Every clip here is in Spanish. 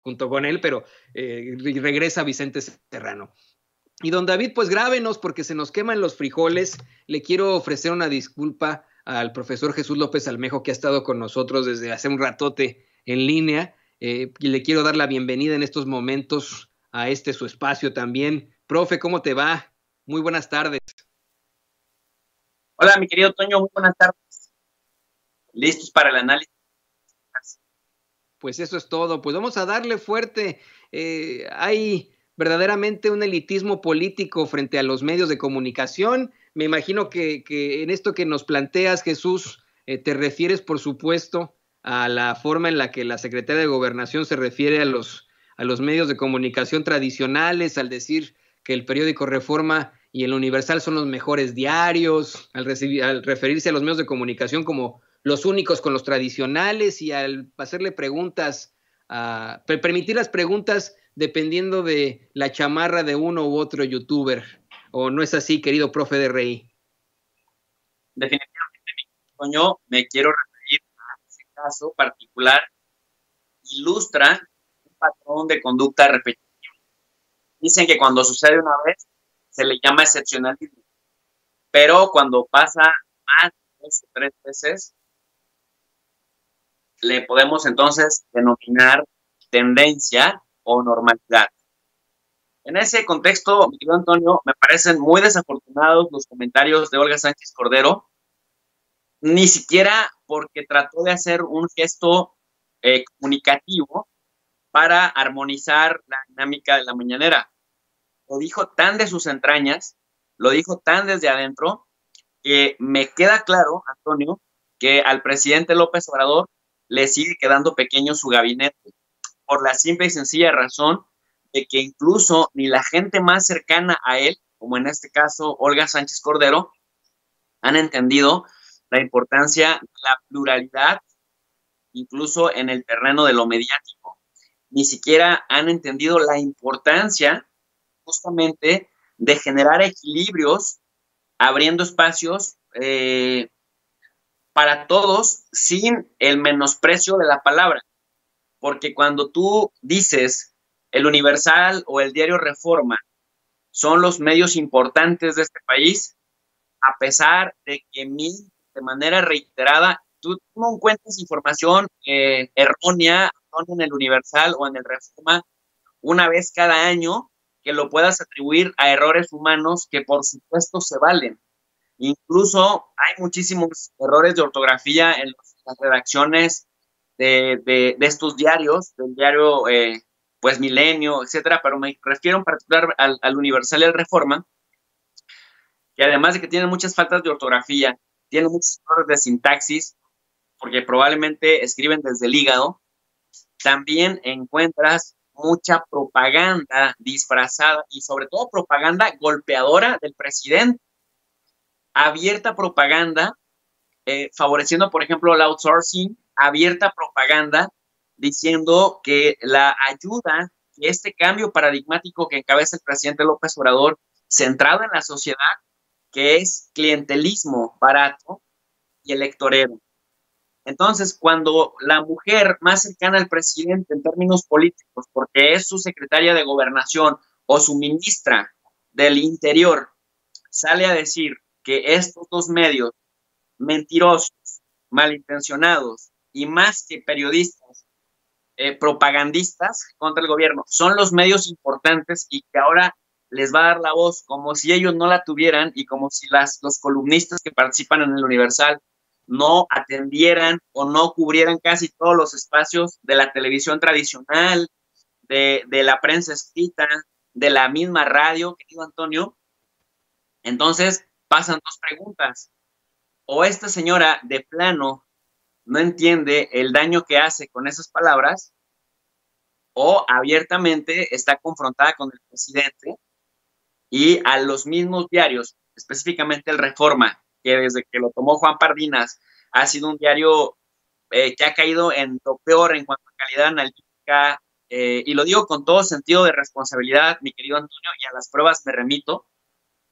junto con él, pero regresa Vicente Serrano. Y don David, pues grábenos porque se nos queman los frijoles. Le quiero ofrecer una disculpa al profesor Jesús López Almejo, que ha estado con nosotros desde hace un ratote en línea, y le quiero dar la bienvenida en estos momentos a su espacio también. Profe, ¿cómo te va? Muy buenas tardes. Hola, mi querido Toño, muy buenas tardes. ¿Listos para el análisis? Pues eso es todo. Pues vamos a darle fuerte. Hay verdaderamente un elitismo político frente a los medios de comunicación. Me imagino que en esto que nos planteas, Jesús, te refieres, por supuesto, a la forma en la que la Secretaría de Gobernación se refiere a los medios de comunicación tradicionales, al decir que el periódico Reforma y el Universal son los mejores diarios, al referirse a los medios de comunicación como los únicos con los tradicionales, y al hacerle preguntas, permitir las preguntas dependiendo de la chamarra de uno u otro youtuber. ¿O no es así, querido profe de Rey? Definitivamente, Toño, me quiero referir a ese caso particular. Ilustra un patrón de conducta repetitiva. Dicen que cuando sucede una vez se le llama excepcionalismo, pero cuando pasa más de 2 o 3 veces le podemos entonces denominar tendencia o normalidad. En ese contexto, mi querido Antonio, me parecen muy desafortunados los comentarios de Olga Sánchez Cordero, ni siquiera porque trató de hacer un gesto comunicativo para armonizar la dinámica de la mañanera. Lo dijo tan de sus entrañas, lo dijo tan desde adentro, que me queda claro, Antonio, que al presidente López Obrador le sigue quedando pequeño su gabinete, por la simple y sencilla razón de que incluso ni la gente más cercana a él, como en este caso Olga Sánchez Cordero, han entendido la importancia de la pluralidad, incluso en el terreno de lo mediático. Ni siquiera han entendido la importancia justamente de generar equilibrios, abriendo espacios para todos sin el menosprecio de la palabra. Porque cuando tú dices el Universal o el diario Reforma son los medios importantes de este país, a pesar de que de manera reiterada tú no encuentres información errónea en el Universal o en el Reforma una vez cada año, que lo puedas atribuir a errores humanos que por supuesto se valen. Incluso hay muchísimos errores de ortografía en las redacciones de estos diarios, del diario pues Milenio, etcétera, pero me refiero en particular al Universal y al Reforma, que además de que tienen muchas faltas de ortografía, tienen muchos errores de sintaxis, porque probablemente escriben desde el hígado, también encuentras mucha propaganda disfrazada y sobre todo propaganda golpeadora del presidente. Abierta propaganda, favoreciendo, por ejemplo, el outsourcing, abierta propaganda diciendo que la ayuda, que este cambio paradigmático que encabeza el presidente López Obrador, centrado en la sociedad, que es clientelismo barato y electorero. Entonces, cuando la mujer más cercana al presidente en términos políticos, porque es su secretaria de gobernación o su ministra del interior, sale a decir que estos dos medios mentirosos, malintencionados y más que periodistas, propagandistas contra el gobierno, son los medios importantes y que ahora les va a dar la voz como si ellos no la tuvieran y como si los columnistas que participan en el Universal no atendieran o no cubrieran casi todos los espacios de la televisión tradicional, de la prensa escrita, de la misma radio, querido Antonio. Entonces pasan dos preguntas. O esta señora de plano no entiende el daño que hace con esas palabras, o abiertamente está confrontada con el presidente y a los mismos diarios, específicamente el Reforma, que desde que lo tomó Juan Pardinas ha sido un diario que ha caído en lo peor en cuanto a calidad analítica, y lo digo con todo sentido de responsabilidad, mi querido Antonio, y a las pruebas me remito.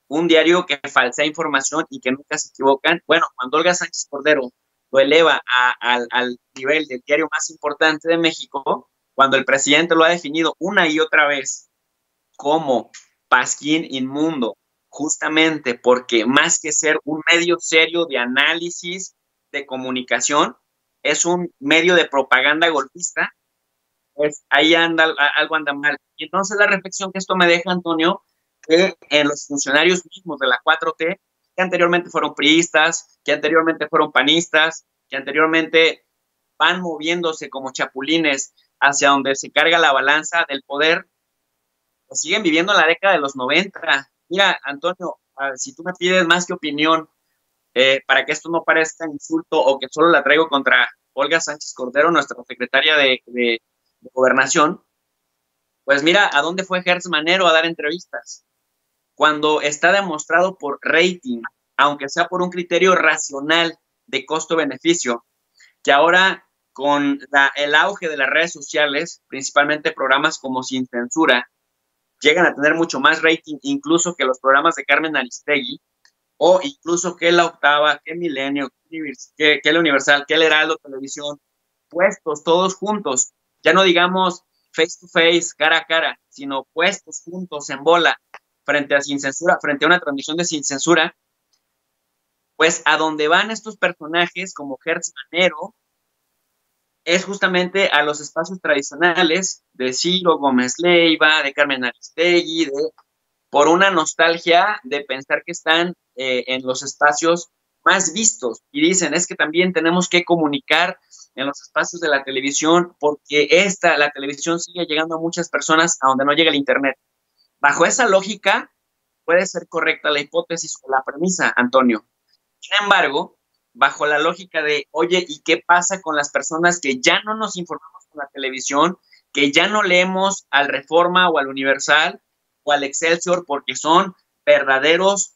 Un diario que falsea información y que nunca se equivocan. Bueno, cuando Olga Sánchez Cordero lo eleva al nivel del diario más importante de México, cuando el presidente lo ha definido una y otra vez como pasquín inmundo, justamente porque más que ser un medio serio de análisis, de comunicación, es un medio de propaganda golpista, pues ahí algo anda mal. Y entonces la reflexión que esto me deja, Antonio, que en los funcionarios mismos de la 4T, que anteriormente fueron priistas, que anteriormente fueron panistas, que anteriormente van moviéndose como chapulines hacia donde se carga la balanza del poder, pues siguen viviendo en la década de los 90. Mira, Antonio, si tú me pides más que opinión, para que esto no parezca insulto o que solo la traigo contra Olga Sánchez Cordero, nuestra secretaria de Gobernación, pues mira, ¿a dónde fue Gertz Manero a dar entrevistas? Cuando está demostrado por rating, aunque sea por un criterio racional de costo-beneficio, que ahora con el auge de las redes sociales, principalmente programas como Sin Censura, llegan a tener mucho más rating incluso que los programas de Carmen Aristegui, o incluso que La Octava, que Milenio, que La Universal, que El Heraldo Televisión, puestos todos juntos, ya no digamos face to face, cara a cara, sino puestos juntos en bola frente a Sin Censura, frente a una transmisión de Sin Censura, pues a donde van estos personajes como Gertz Manero es justamente a los espacios tradicionales de Ciro Gómez Leiva, de Carmen Aristegui, por una nostalgia de pensar que están en los espacios más vistos. Y dicen, es que también tenemos que comunicar en los espacios de la televisión porque la televisión sigue llegando a muchas personas a donde no llega el internet. Bajo esa lógica puede ser correcta la hipótesis o la premisa, Antonio. Sin embargo, bajo la lógica de, oye, ¿y qué pasa con las personas que ya no nos informamos con la televisión, que ya no leemos al Reforma o al Universal o al Excelsior porque son verdaderos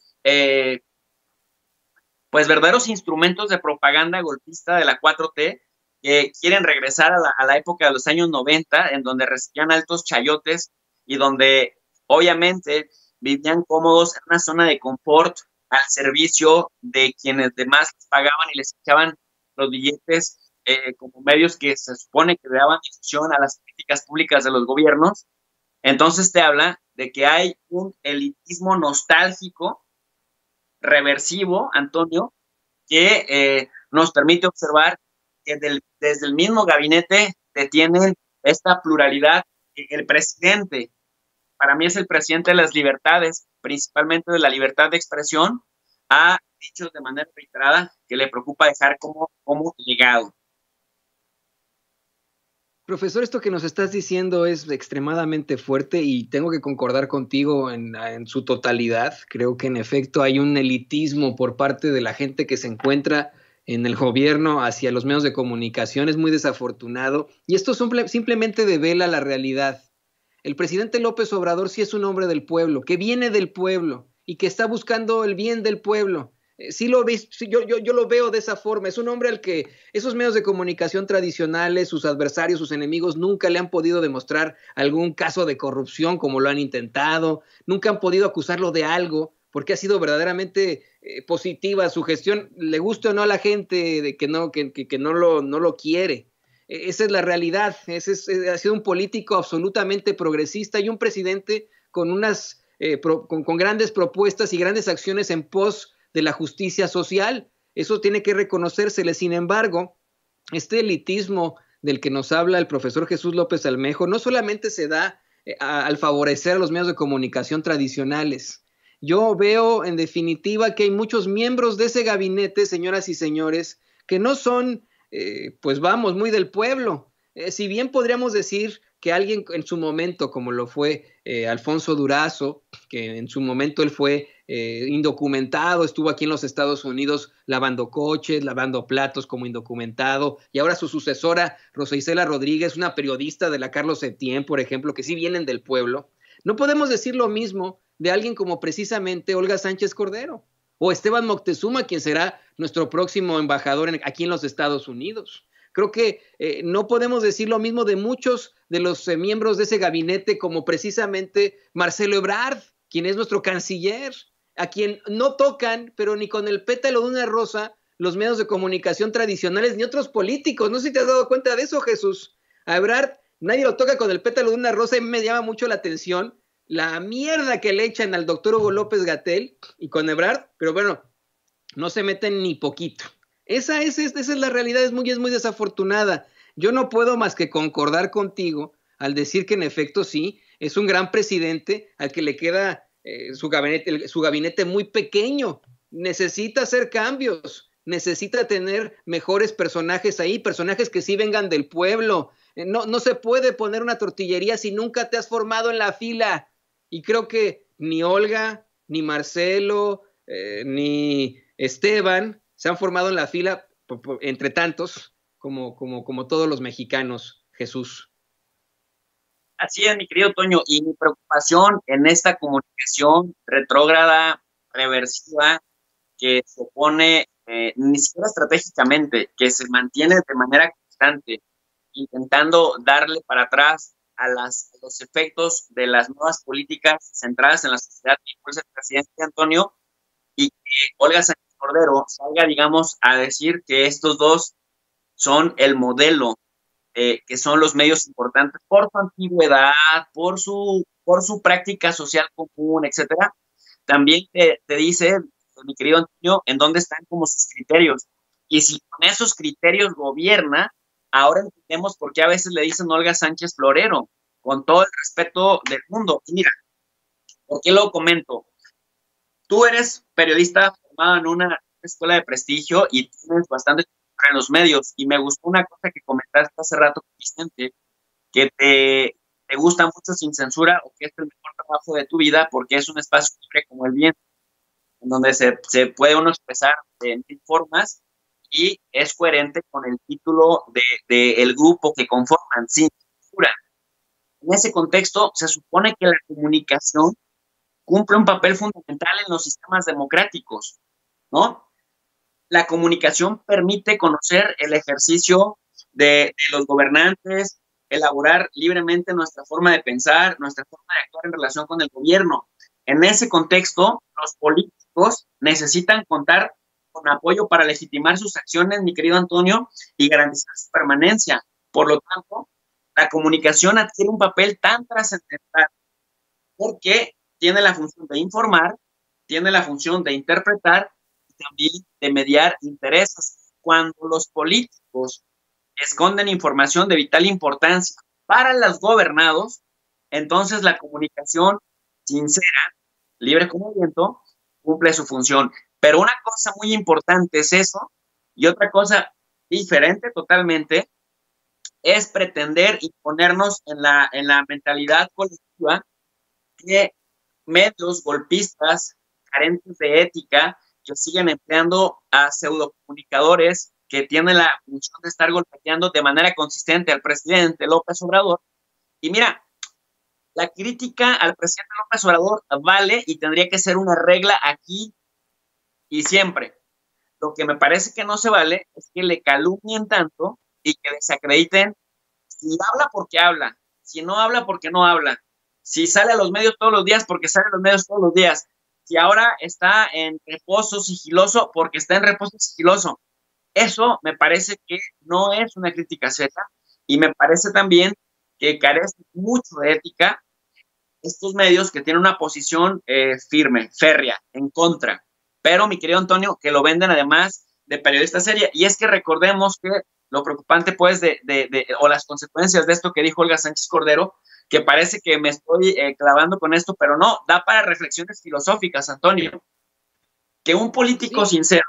instrumentos de propaganda golpista de la 4T que quieren regresar a la época de los años 90, en donde recibían altos chayotes y donde obviamente vivían cómodos en una zona de confort al servicio de quienes demás les pagaban y les echaban los billetes como medios que se supone que le daban difusión a las políticas públicas de los gobiernos. Entonces te habla de que hay un elitismo nostálgico, reversivo, Antonio, que nos permite observar que desde el mismo gabinete detienen esta pluralidad. El presidente, para mí es el presidente de las libertades, principalmente de la libertad de expresión, ha dicho de manera reiterada que le preocupa dejar como legado. Profesor, esto que nos estás diciendo es extremadamente fuerte y tengo que concordar contigo en su totalidad. Creo que en efecto hay un elitismo por parte de la gente que se encuentra en el gobierno hacia los medios de comunicación. Es muy desafortunado y esto simplemente devela la realidad. El presidente López Obrador sí es un hombre del pueblo, que viene del pueblo y que está buscando el bien del pueblo. Sí lo ves, sí, yo lo veo de esa forma. Es un hombre al que esos medios de comunicación tradicionales, sus adversarios, sus enemigos, nunca le han podido demostrar algún caso de corrupción como lo han intentado, nunca han podido acusarlo de algo, porque ha sido verdaderamente positiva su gestión, le guste o no a la gente de que no lo quiere. Esa es la realidad. Ha sido un político absolutamente progresista y un presidente con con grandes propuestas y grandes acciones en pos de la justicia social. Eso tiene que reconocérsele. Sin embargo, este elitismo del que nos habla el profesor Jesús López Almejo no solamente se da al favorecer a los medios de comunicación tradicionales. Yo veo en definitiva que hay muchos miembros de ese gabinete, señoras y señores, que no son, muy del pueblo. Si bien podríamos decir que alguien en su momento, como lo fue Alfonso Durazo, que en su momento él fue indocumentado, estuvo aquí en los Estados Unidos lavando coches, lavando platos como indocumentado, y ahora su sucesora, Rosa Isela Rodríguez, una periodista de la Carlos Septién, por ejemplo, que sí vienen del pueblo. No podemos decir lo mismo de alguien como precisamente Olga Sánchez Cordero o Esteban Moctezuma, quien será nuestro próximo embajador aquí en los Estados Unidos. Creo que no podemos decir lo mismo de muchos de los miembros de ese gabinete, como precisamente Marcelo Ebrard, quien es nuestro canciller, a quien no tocan, pero ni con el pétalo de una rosa, los medios de comunicación tradicionales ni otros políticos. No sé si te has dado cuenta de eso, Jesús. A Ebrard nadie lo toca con el pétalo de una rosa y me llama mucho la atención la mierda que le echan al doctor Hugo López-Gatell y con Ebrard, pero bueno, no se meten ni poquito. Esa es la realidad, es muy desafortunada. Yo no puedo más que concordar contigo al decir que en efecto sí, es un gran presidente al que le queda su gabinete muy pequeño. Necesita hacer cambios, necesita tener mejores personajes ahí, personajes que sí vengan del pueblo. No se puede poner una tortillería si nunca te has formado en la fila. Y creo que ni Olga, ni Marcelo, ni Esteban se han formado en la fila entre tantos como todos los mexicanos, Jesús. Así es, mi querido Toño, y mi preocupación en esta comunicación retrógrada, reversiva, que se opone ni siquiera estratégicamente, que se mantiene de manera constante, intentando darle para atrás a los efectos de las nuevas políticas centradas en la sociedad que impulsa el presidente Antonio, y que Olga Sánchez Cordero salga, digamos, a decir que estos dos son el modelo, que son los medios importantes por su antigüedad, por su práctica social común, etcétera. También te dice, mi querido Antonio, en dónde están como sus criterios. Y si con esos criterios gobierna, ahora entendemos por qué a veces le dicen Olga Sánchez Florero, con todo el respeto del mundo. Y mira, ¿por qué lo comento? Tú eres periodista formado en una escuela de prestigio y tienes bastante en los medios, y me gustó una cosa que comentaste hace rato, Vicente, que te gusta mucho Sin Censura, o que es el mejor trabajo de tu vida, porque es un espacio libre como el bien, en donde se puede uno expresar de mil formas, y es coherente con el título de el grupo que conforman, Sin Censura. En ese contexto, se supone que la comunicación cumple un papel fundamental en los sistemas democráticos, ¿no? La comunicación permite conocer el ejercicio de los gobernantes, elaborar libremente nuestra forma de pensar, nuestra forma de actuar en relación con el gobierno. En ese contexto, los políticos necesitan contar con apoyo para legitimar sus acciones, mi querido Antonio, y garantizar su permanencia. Por lo tanto, la comunicación adquiere un papel tan trascendental porque tiene la función de informar, tiene la función de interpretar, también de mediar intereses. Cuando los políticos esconden información de vital importancia para los gobernados, entonces la comunicación sincera, libre como el viento, cumple su función. Pero una cosa muy importante es eso, y otra cosa diferente totalmente es pretender imponernos en la mentalidad colectiva que medios golpistas, carentes de ética, que siguen empleando a pseudocomunicadores que tienen la función de estar golpeando de manera consistente al presidente López Obrador. Y mira, la crítica al presidente López Obrador vale y tendría que ser una regla aquí y siempre. Lo que me parece que no se vale es que le calumnien tanto y que desacrediten si habla porque habla, si no habla porque no habla, si sale a los medios todos los días porque sale a los medios todos los días, si ahora está en reposo sigiloso porque está en reposo sigiloso. Eso me parece que no es una crítica seria, y me parece también que carece mucho de ética estos medios que tienen una posición firme, férrea, en contra. Pero, mi querido Antonio, que lo venden además de periodista seria. Y es que recordemos que lo preocupante, pues, o las consecuencias de esto que dijo Olga Sánchez Cordero, que parece que me estoy clavando con esto, pero no, da para reflexiones filosóficas, Antonio. Que un político sincero,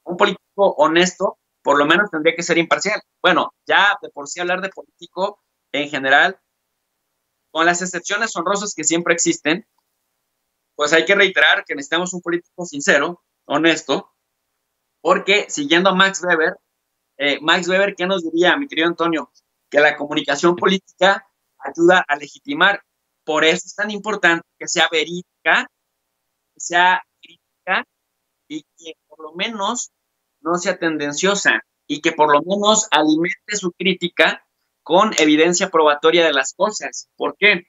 un político honesto, por lo menos tendría que ser imparcial. Bueno, ya de por sí hablar de político en general, con las excepciones honrosas que siempre existen, pues hay que reiterar que necesitamos un político sincero, honesto, porque siguiendo a Max Weber, ¿qué nos diría, mi querido Antonio? Que la comunicación política ayuda a legitimar. Por eso es tan importante que sea verídica, que sea crítica, y que por lo menos no sea tendenciosa, y que por lo menos alimente su crítica con evidencia probatoria de las cosas. ¿Por qué?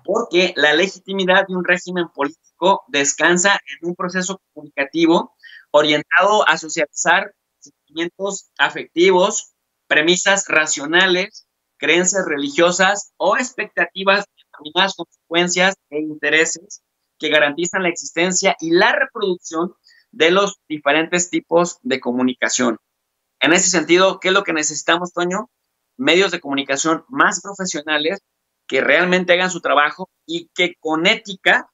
Porque la legitimidad de un régimen político descansa en un proceso comunicativo orientado a socializar sentimientos afectivos, premisas racionales creencias religiosas o expectativas de determinadas consecuencias e intereses que garantizan la existencia y la reproducción de los diferentes tipos de comunicación. En ese sentido, ¿qué es lo que necesitamos, Toño? Medios de comunicación más profesionales que realmente hagan su trabajo y que con ética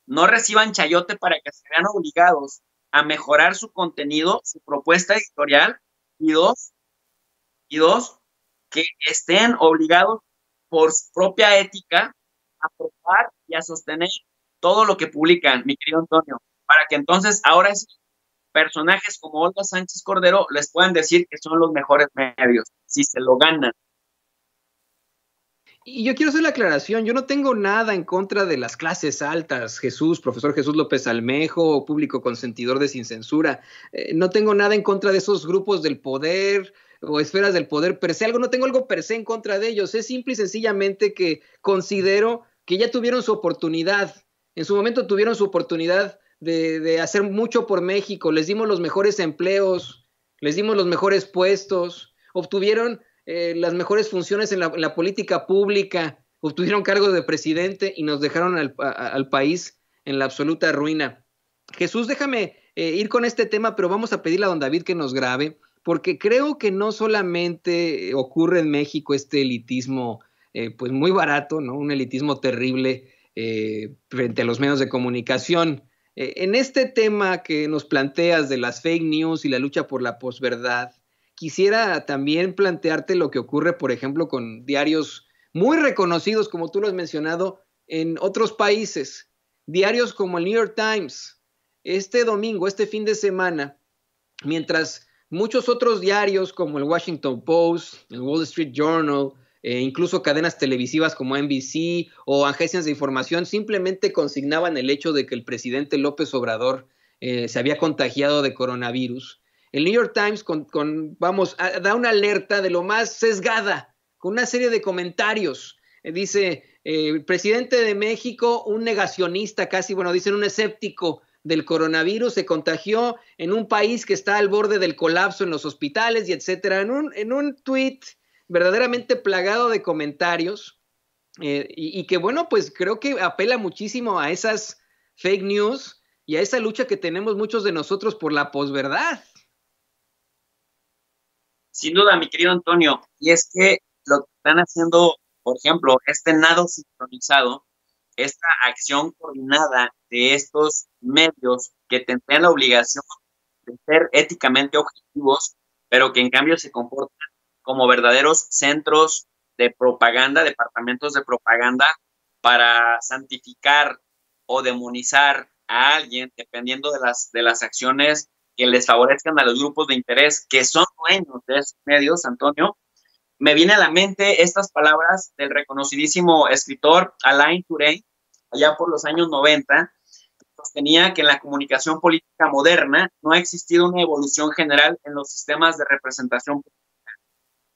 no reciban chayote para que se vean obligados a mejorar su contenido, su propuesta editorial, y dos, que estén obligados por su propia ética a probar y a sostener todo lo que publican, mi querido Antonio, para que entonces ahora sí, personajes como Olga Sánchez Cordero les puedan decir que son los mejores medios, si se lo ganan. Y yo quiero hacer la aclaración, yo no tengo nada en contra de las clases altas, Jesús, profesor Jesús López Almejo, público consentidor de Sin Censura. No tengo nada en contra de esos grupos del poder o esferas del poder per se, no tengo algo per se en contra de ellos, es simple y sencillamente que considero que ya tuvieron su oportunidad, en su momento tuvieron su oportunidad de hacer mucho por México, les dimos los mejores empleos, les dimos los mejores puestos, obtuvieron las mejores funciones en la política pública, obtuvieron cargo de presidente y nos dejaron al país en la absoluta ruina. Jesús, déjame ir con este tema, pero vamos a pedirle a don David que nos grabe, porque creo que no solamente ocurre en México este elitismo pues muy barato, ¿no? Un elitismo terrible frente a los medios de comunicación. En este tema que nos planteas de las fake news y la lucha por la posverdad, quisiera también plantearte lo que ocurre, por ejemplo, con diarios muy reconocidos, como tú lo has mencionado, en otros países. Diarios como el New York Times. Este domingo, este fin de semana, mientras muchos otros diarios como el Washington Post, el Wall Street Journal, incluso cadenas televisivas como NBC o agencias de información simplemente consignaban el hecho de que el presidente López Obrador se había contagiado de coronavirus. El New York Times da una alerta de lo más sesgada, con una serie de comentarios. Dice, el presidente de México, un negacionista casi, dicen un escéptico del coronavirus, se contagió en un país que está al borde del colapso en los hospitales y etcétera. En un tuit verdaderamente plagado de comentarios y que, pues creo que apela muchísimo a esas fake news y a esa lucha que tenemos muchos de nosotros por la posverdad. Sin duda, mi querido Antonio, y es que lo que están haciendo, por ejemplo, este nado sincronizado, esta acción coordinada de estos medios que tendrían la obligación de ser éticamente objetivos, pero que en cambio se comportan como verdaderos centros de propaganda, departamentos de propaganda para santificar o demonizar a alguien dependiendo de las acciones que les favorezcan a los grupos de interés que son dueños de esos medios, Antonio. Me viene a la mente estas palabras del reconocidísimo escritor Alain Touraine, allá por los años 90, que sostenía que en la comunicación política moderna no ha existido una evolución general en los sistemas de representación política.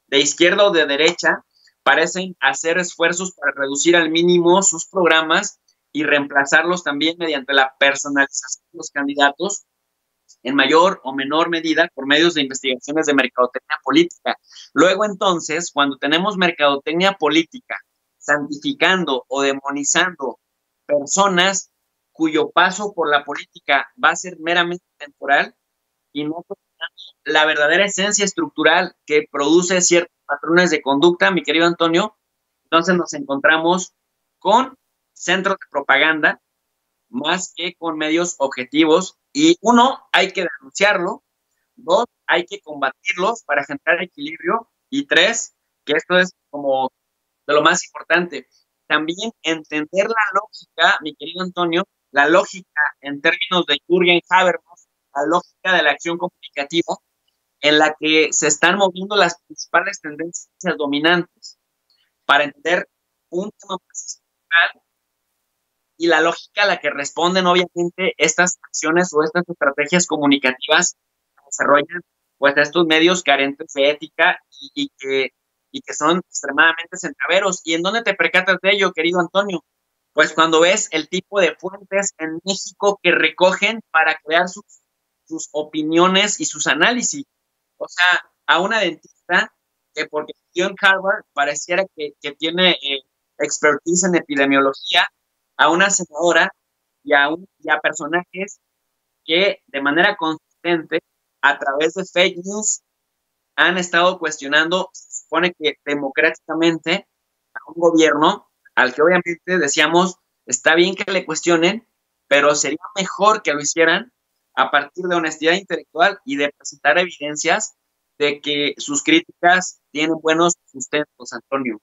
De izquierda o de derecha, parecen hacer esfuerzos para reducir al mínimo sus programas y reemplazarlos también mediante la personalización de los candidatos, en mayor o menor medida por medios de investigaciones de mercadotecnia política. Luego, entonces, cuando tenemos mercadotecnia política santificando o demonizando personas cuyo paso por la política va a ser meramente temporal y no la verdadera esencia estructural que produce ciertos patrones de conducta, mi querido Antonio, entonces nos encontramos con centros de propaganda más que con medios objetivos. Y uno, hay que denunciarlo. Dos, hay que combatirlos para generar equilibrio. Y tres, que esto es como de lo más importante, también entender la lógica, mi querido Antonio, la lógica en términos de Jürgen Habermas, la lógica de la acción comunicativa, en la que se están moviendo las principales tendencias dominantes para entender un tema más central y la lógica a la que responden, obviamente, estas acciones o estas estrategias comunicativas que desarrollan estos medios carentes de ética y que son extremadamente centraveros. ¿Y en dónde te percatas de ello, querido Antonio? Pues cuando ves el tipo de fuentes en México que recogen para crear sus opiniones y sus análisis. O sea, a una dentista que porque estudió en Harvard pareciera que tiene expertise en epidemiología, a una senadora y a personajes que de manera consistente, a través de fake news, han estado cuestionando, se supone que democráticamente, a un gobierno al que obviamente decíamos, está bien que le cuestionen, pero sería mejor que lo hicieran a partir de honestidad intelectual y de presentar evidencias de que sus críticas tienen buenos sustentos, Antonio.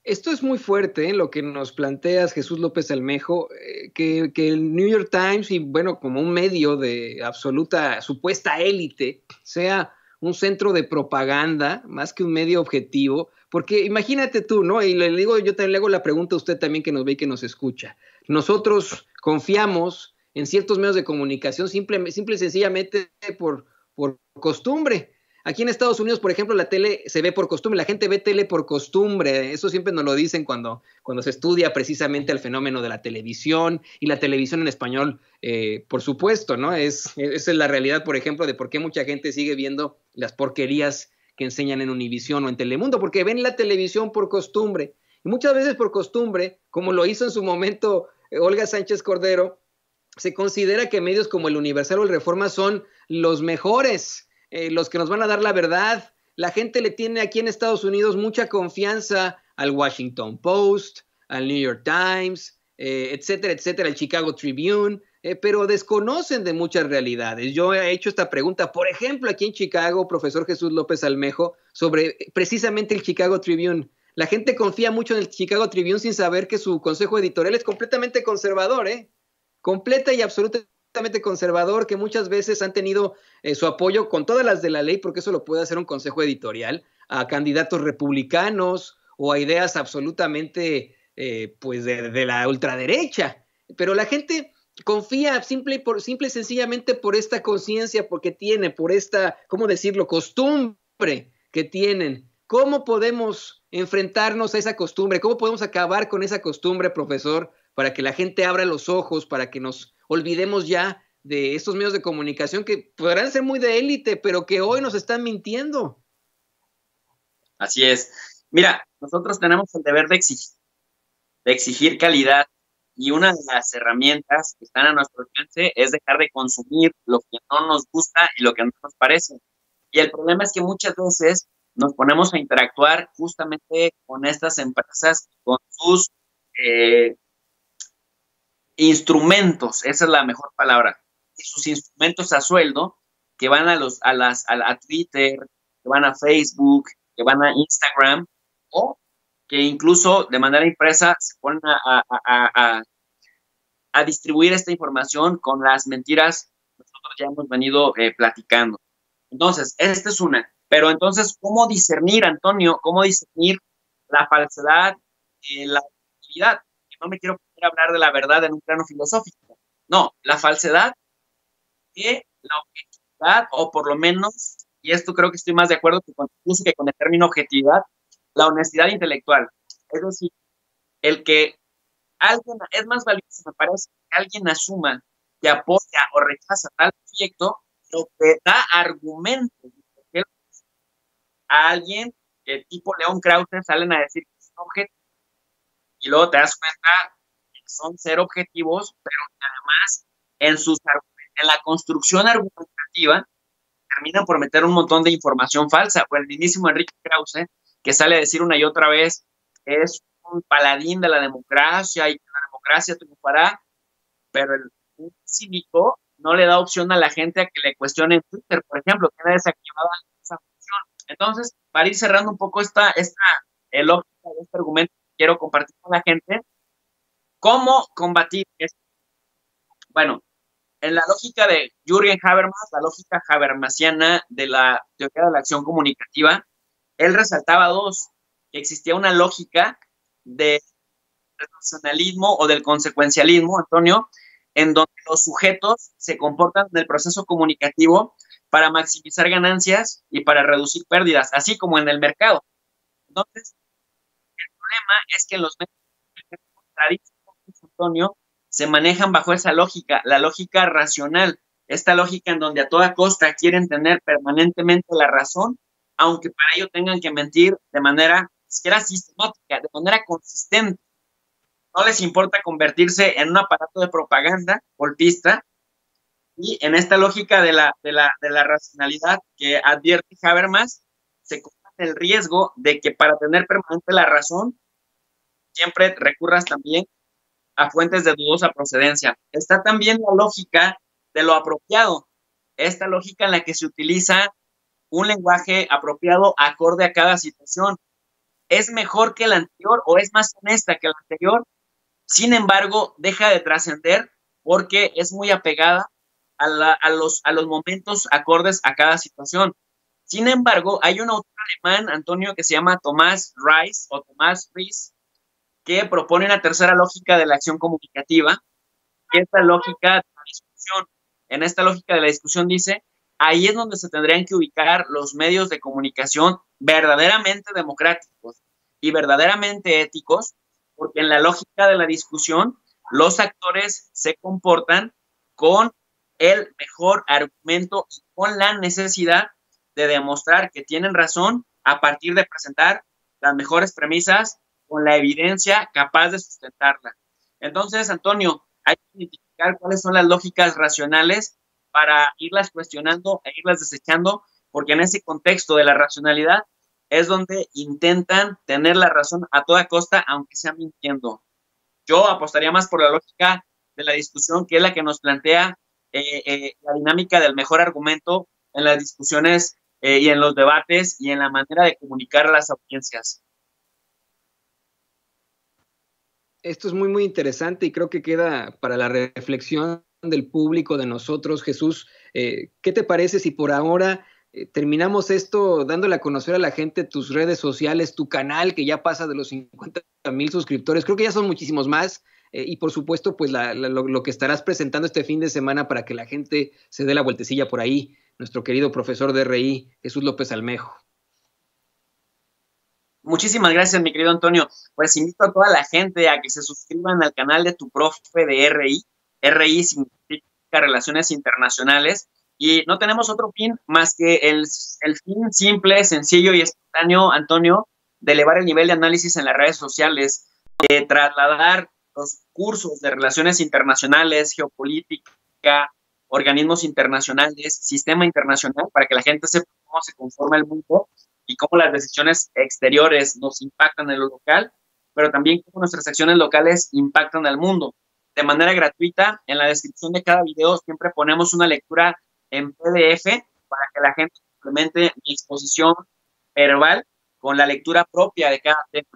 Esto es muy fuerte, lo que nos planteas, Jesús López Almejo, que el New York Times y bueno, como un medio de absoluta supuesta élite, sea un centro de propaganda más que un medio objetivo, porque imagínate tú, ¿no? Y le digo, yo también le hago la pregunta a usted también que nos ve y que nos escucha. Nosotros confiamos en ciertos medios de comunicación simple y sencillamente por costumbre. Aquí en Estados Unidos, por ejemplo, la tele se ve por costumbre, la gente ve tele por costumbre, eso siempre nos lo dicen cuando se estudia precisamente el fenómeno de la televisión y la televisión en español, por supuesto, ¿no? Esa es la realidad, por ejemplo, de por qué mucha gente sigue viendo las porquerías que enseñan en Univisión o en Telemundo, porque ven la televisión por costumbre. Y muchas veces por costumbre, como lo hizo en su momento Olga Sánchez Cordero, se considera que medios como el Universal o el Reforma son los mejores, los que nos van a dar la verdad. La gente le tiene aquí en Estados Unidos mucha confianza al Washington Post, al New York Times, etcétera, etcétera, al Chicago Tribune, pero desconocen de muchas realidades. Yo he hecho esta pregunta, por ejemplo, aquí en Chicago, profesor Jesús López Almejo, sobre precisamente el Chicago Tribune. La gente confía mucho en el Chicago Tribune sin saber que su consejo editorial es completamente conservador, completa y absolutamente conservador, que muchas veces han tenido su apoyo con todas las de la ley, porque eso lo puede hacer un consejo editorial, a candidatos republicanos o a ideas absolutamente pues de la ultraderecha. Pero la gente confía simple y sencillamente por esta conciencia, porque tiene, por esta, ¿cómo decirlo?, costumbre que tienen. ¿Cómo podemos enfrentarnos a esa costumbre? ¿Cómo podemos acabar con esa costumbre, profesor, para que la gente abra los ojos, para que nos olvidemos ya de estos medios de comunicación que podrán ser muy de élite, pero que hoy nos están mintiendo? Así es. Mira, nosotros tenemos el deber de exigir calidad, y una de las herramientas que están a nuestro alcance es dejar de consumir lo que no nos gusta y lo que no nos parece. Y el problema es que muchas veces nos ponemos a interactuar justamente con estas empresas, con sus instrumentos, esa es la mejor palabra, sus instrumentos a sueldo, que van a Twitter, que van a Facebook, que van a Instagram, o que incluso de manera impresa se ponen a distribuir esta información con las mentiras que nosotros ya hemos venido platicando. Entonces, esta es una. Pero entonces, ¿cómo discernir, Antonio? ¿Cómo discernir la falsedad y la objetividad? No me quiero poner a hablar de la verdad en un plano filosófico. No, la falsedad y la objetividad, o por lo menos, y esto creo que estoy más de acuerdo incluso que con el término objetividad, la honestidad intelectual. Es decir, el que alguien, es más valioso, me parece, que alguien asuma que apoya o rechaza tal proyecto, pero que da argumentos. A alguien que tipo León Krause salen a decir que es un objetivo, y luego te das cuenta que son cero objetivos, pero que además en la construcción argumentativa terminan por meter un montón de información falsa. Pues el mismísimo Enrique Krause, que sale a decir una y otra vez que es un paladín de la democracia y que la democracia triunfará, pero el cínico no le da opción a la gente a que le cuestione en Twitter, por ejemplo, tiene desactivada esa función. Entonces, para ir cerrando un poco esta lógica de este argumento que quiero compartir con la gente, ¿cómo combatir esto? Bueno, en la lógica de Jürgen Habermas, la lógica habermasiana de la teoría de la acción comunicativa, él resaltaba dos, que existía una lógica del relacionalismo o del consecuencialismo, Antonio, en donde los sujetos se comportan en el proceso comunicativo para maximizar ganancias y para reducir pérdidas, así como en el mercado. Entonces, el problema es que en los medios tradicionales, Antonio, se manejan bajo esa lógica, la lógica racional, esta lógica en donde a toda costa quieren tener permanentemente la razón, aunque para ello tengan que mentir de manera siquiera sistemática, de manera consistente. No les importa convertirse en un aparato de propaganda golpista, y en esta lógica de la racionalidad que advierte Habermas, se corre el riesgo de que para tener permanente la razón, siempre recurras también a fuentes de dudosa procedencia. Está también la lógica de lo apropiado, esta lógica en la que se utiliza un lenguaje apropiado acorde a cada situación. ¿Es mejor que la anterior o es más honesta que la anterior? Sin embargo, deja de trascender porque es muy apegada a los momentos acordes a cada situación. Sin embargo, hay un autor alemán, Antonio, que se llama Thomas Ries o Thomas Ries, que propone una tercera lógica de la acción comunicativa, que es la lógica de la discusión. En esta lógica de la discusión dice, ahí es donde se tendrían que ubicar los medios de comunicación verdaderamente democráticos y verdaderamente éticos, porque en la lógica de la discusión, los actores se comportan con el mejor argumento y con la necesidad de demostrar que tienen razón a partir de presentar las mejores premisas con la evidencia capaz de sustentarla. Entonces, Antonio, hay que identificar cuáles son las lógicas racionales para irlas cuestionando e irlas desechando, porque en ese contexto de la racionalidad es donde intentan tener la razón a toda costa, aunque sea mintiendo. Yo apostaría más por la lógica de la discusión, que es la que nos plantea la dinámica del mejor argumento en las discusiones y en los debates y en la manera de comunicar a las audiencias. Esto es muy, muy interesante y creo que queda para la reflexión del público, de nosotros. Jesús, ¿qué te parece si por ahora terminamos esto dándole a conocer a la gente tus redes sociales, tu canal, que ya pasa de los 50,000 suscriptores? Creo que ya son muchísimos más. Y por supuesto, pues lo que estarás presentando este fin de semana para que la gente se dé la vueltecilla por ahí, nuestro querido profesor de RI, Jesús López Almejo. Muchísimas gracias, mi querido Antonio. Pues invito a toda la gente a que se suscriban al canal de tu profe de RI. RI significa Relaciones Internacionales, y no tenemos otro fin más que el fin simple, sencillo y espontáneo, Antonio, de elevar el nivel de análisis en las redes sociales, de trasladar los cursos de relaciones internacionales, geopolítica, organismos internacionales, sistema internacional, para que la gente sepa cómo se conforma el mundo y cómo las decisiones exteriores nos impactan en lo local, pero también cómo nuestras acciones locales impactan al mundo. De manera gratuita, en la descripción de cada video siempre ponemos una lectura en PDF para que la gente complemente mi exposición verbal con la lectura propia de cada tema.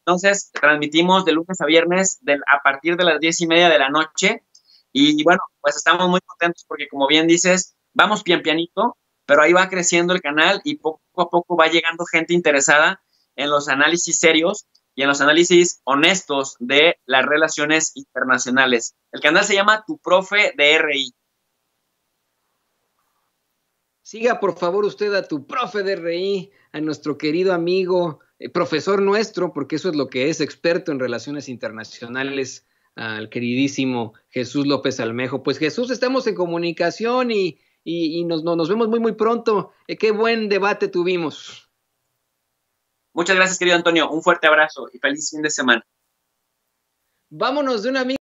Entonces, transmitimos de lunes a viernes a partir de las 10:30 de la noche. Y bueno, pues estamos muy contentos porque, como bien dices, vamos pianito, pero ahí va creciendo el canal y poco a poco va llegando gente interesada en los análisis serios y en los análisis honestos de las relaciones internacionales. El canal se llama Tu Profe de RI. Siga, por favor, usted a tu profe de RI, a nuestro querido amigo, profesor nuestro, porque eso es lo que es, experto en relaciones internacionales, al queridísimo Jesús López Almejo. Pues Jesús, estamos en comunicación y nos vemos muy, muy pronto. Qué buen debate tuvimos. Muchas gracias, querido Antonio. Un fuerte abrazo y feliz fin de semana. Vámonos de una amiga.